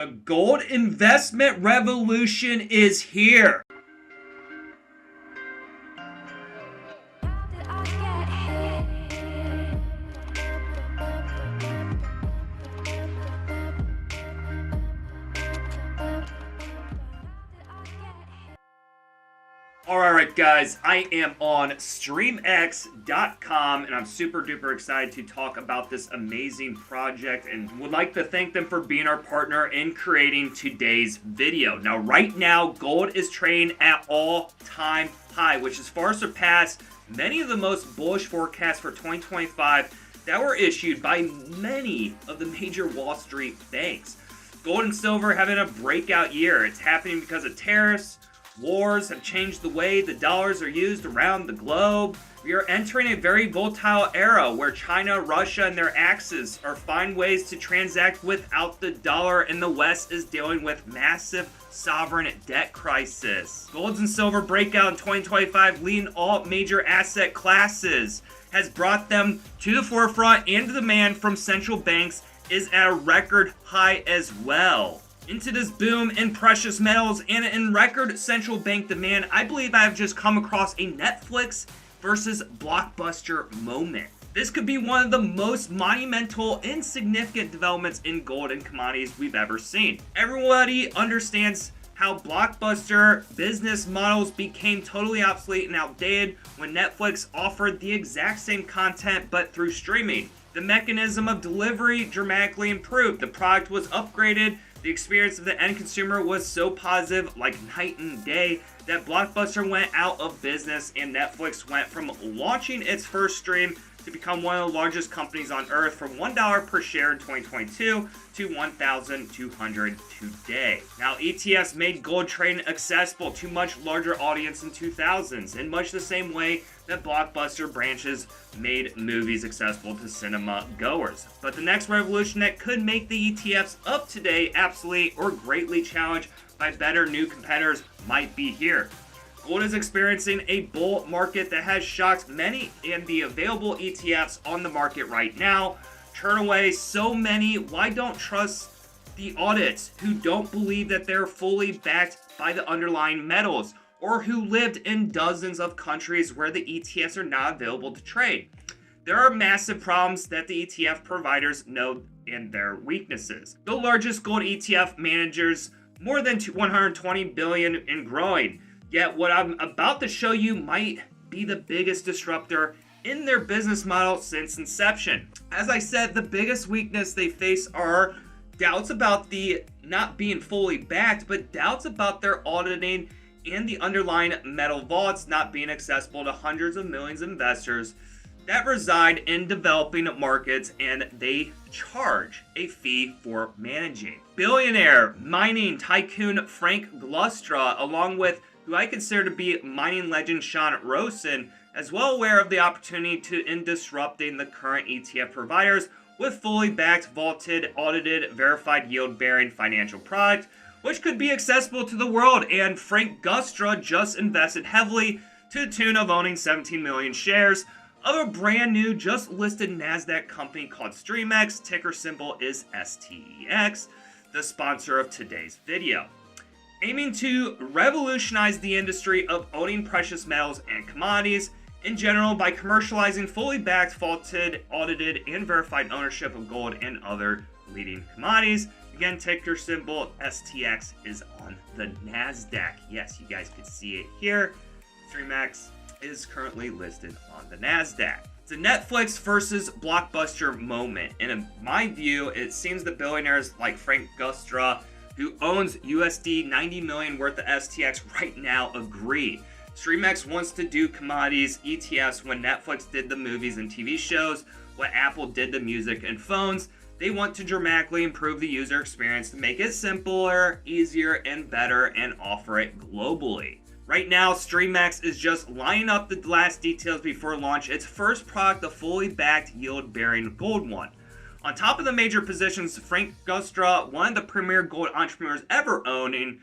A gold investment revolution is here. Alright guys, I am on StreamX.com and I'm super duper excited to talk about this amazing project and would like to thank them for being our partner in creating today's video. Now right now, gold is trading at all-time high, which has far surpassed many of the most bullish forecasts for 2025 that were issued by many of the major Wall Street banks. Gold and silver having a breakout year. It's happening because of tariffs. Wars have changed the way the dollars are used around the globe. We are entering a very volatile era where China, Russia, and their axes are finding ways to transact without the dollar, and the West is dealing with massive sovereign debt crisis. Gold and silver breakout in 2025, leading all major asset classes, has brought them to the forefront, and the demand from central banks is at a record high as well. Into this boom in precious metals and in record central bank demand, I believe I have just come across a Netflix versus Blockbuster moment. This could be one of the most monumental and significant developments in gold and commodities we've ever seen. Everybody understands how Blockbuster business models became totally obsolete and outdated when Netflix offered the exact same content but through streaming. The mechanism of delivery dramatically improved. The product was upgraded. The experience of the end consumer was so positive, like night and day, that Blockbuster went out of business and Netflix went from launching its first stream to become one of the largest companies on earth from $1 per share in 2022 to $1,200 today. Now, ETFs made gold trading accessible to much larger audience in 2000s in much the same way that Blockbuster branches made movies accessible to cinema goers. But the next revolution that could make the ETFs up today obsolete or greatly challenged by better new competitors might be here. Gold is experiencing a bull market that has shocked many, and the available ETFs on the market right now turn away so many. Why don't trust the audits who don't believe that they're fully backed by the underlying metals, or who lived in dozens of countries where the ETFs are not available to trade? There are massive problems that the ETF providers know and their weaknesses. The largest gold ETF managers more than 120 billion and growing. Yet what I'm about to show you might be the biggest disruptor in their business model since inception. As I said, the biggest weakness they face are doubts about the not being fully backed, but doubts about their auditing and the underlying metal vaults not being accessible to hundreds of millions of investors that reside in developing markets, and they charge a fee for managing. Billionaire mining tycoon Frank Glustra, along with who I consider to be mining legend Sean Rosen, as well aware of the opportunity in disrupting the current ETF providers with fully backed, vaulted, audited, verified yield-bearing financial product, which could be accessible to the world. And Frank Glustra just invested heavily to the tune of owning 17 million shares of a brand new, just listed NASDAQ company called Streamex. Ticker symbol is STEX, the sponsor of today's video. Aiming to revolutionize the industry of owning precious metals and commodities in general by commercializing fully backed, vaulted, audited, and verified ownership of gold and other leading commodities. Again, ticker symbol STX is on the NASDAQ. Yes, you guys can see it here. StreamX is currently listed on the NASDAQ. It's a Netflix versus Blockbuster moment. And in my view, it seems the billionaires like Frank Glustra, who owns USD 90 million worth of STX right now, agree. StreamX wants to do commodities ETFs when Netflix did the movies and TV shows, what Apple did the music and phones. They want to dramatically improve the user experience to make it simpler, easier, and better, and offer it globally. Right now, StreamX is just lining up the last details before launch its first product, the fully backed yield-bearing gold one. On top of the major positions, Frank Glustra, one of the premier gold entrepreneurs ever owning,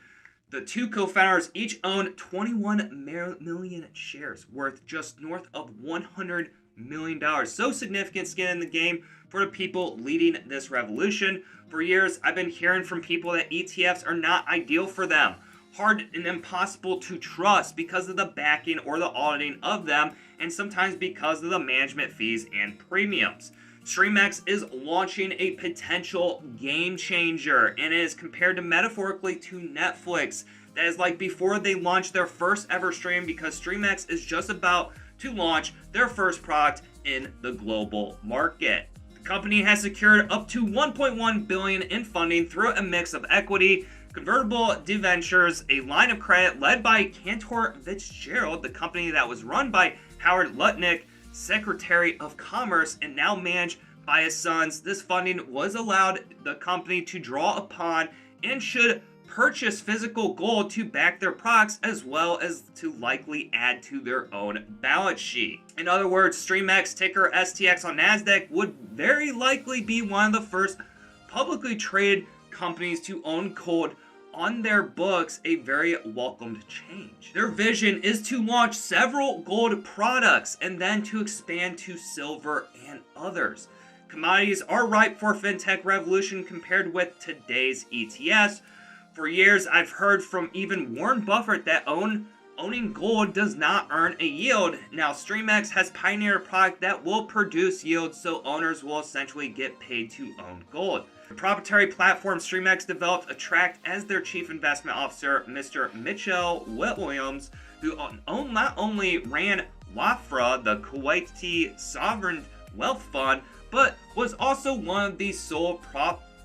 the two co-founders each own 21 million shares worth just north of $100 million. So significant skin in the game, for the people leading this revolution. For years, I've been hearing from people that ETFs are not ideal for them, hard and impossible to trust because of the backing or the auditing of them, and sometimes because of the management fees and premiums. StreamX is launching a potential game changer and is compared to metaphorically to Netflix. That is like before they launched their first ever stream, because StreamX is just about to launch their first product in the global market. The company has secured up to $1.1 billion in funding through a mix of equity, convertible debentures, a line of credit led by Cantor Fitzgerald, the company that was run by Howard Lutnick, Secretary of Commerce, and now managed by his sons. This funding was allowed the company to draw upon and should purchase physical gold to back their products, as well as to likely add to their own balance sheet. In other words, StreamX, ticker STX on NASDAQ, would very likely be one of the first publicly traded companies to own gold on their books, a very welcomed change. Their vision is to launch several gold products and then to expand to silver and others. Commodities are ripe for fintech revolution compared with today's ETFs. For years, I've heard from even Warren Buffett that owning gold does not earn a yield. Now, StreamX has pioneered a product that will produce yield, so owners will essentially get paid to own gold. The proprietary platform StreamX developed attract as their chief investment officer, Mr. Mitchell Williams, who not only ran WAFRA, the Kuwaiti Sovereign Wealth Fund, but was also one of the sole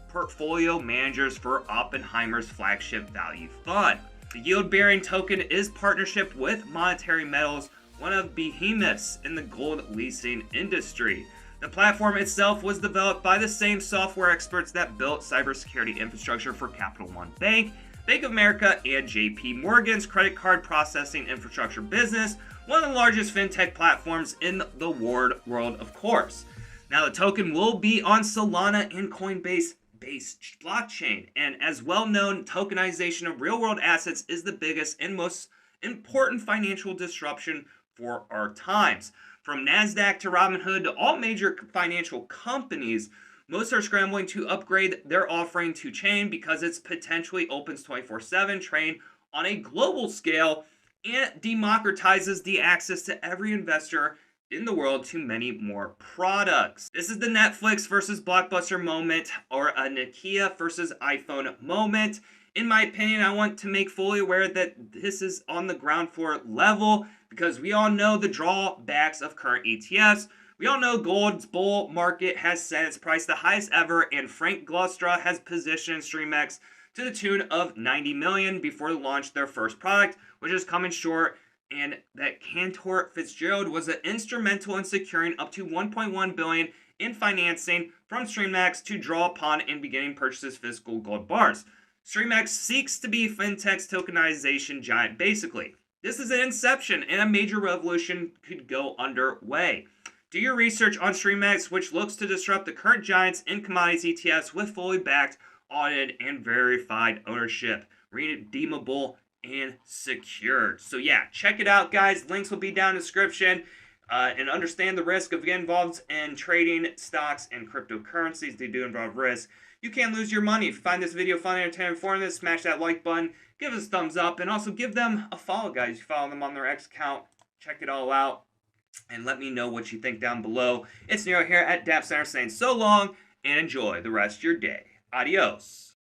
portfolio managers for Oppenheimer's flagship value fund. The yield-bearing token is partnership with Monetary Metals, one of behemoths in the gold leasing industry. The platform itself was developed by the same software experts that built cybersecurity infrastructure for Capital One Bank, Bank of America, and JP Morgan's credit card processing infrastructure business, one of the largest fintech platforms in the world, of course. Now, the token will be on Solana and Coinbase-based blockchain, and as well known, tokenization of real-world assets is the biggest and most important financial disruption for our times. From NASDAQ to Robinhood to all major financial companies, most are scrambling to upgrade their offering to chain because it potentially opens 24/7 trading on a global scale and democratizes the access to every investor in the world to many more products. This is the Netflix versus Blockbuster moment, or a Nokia versus iPhone moment. In my opinion, I want to make fully aware that this is on the ground floor level, because we all know the drawbacks of current ETFs. We all know gold's bull market has set its price the highest ever, and Frank Glustra has positioned StreamX to the tune of $90 million before they launched their first product, which is coming short, and that Cantor Fitzgerald was instrumental in securing up to $1.1 billion in financing from StreamX to draw upon and beginning purchases physical gold bars. StreamX seeks to be fintech's tokenization giant, basically. This is an inception, and a major revolution could go underway. Do your research on StreamX, which looks to disrupt the current giants in commodities ETFs with fully backed, audited, and verified ownership, redeemable, and secured. So yeah, check it out, guys. Links will be down in the description. And understand the risk of getting involved in trading stocks and cryptocurrencies. They do involve risk. You can lose your money. If you find this video funny, entertaining, informative, smash that like button, give us a thumbs up, and also give them a follow, guys. You follow them on their X account. Check it all out, and let me know what you think down below. It's Nero here at DAPPS Center saying so long, and enjoy the rest of your day. Adios.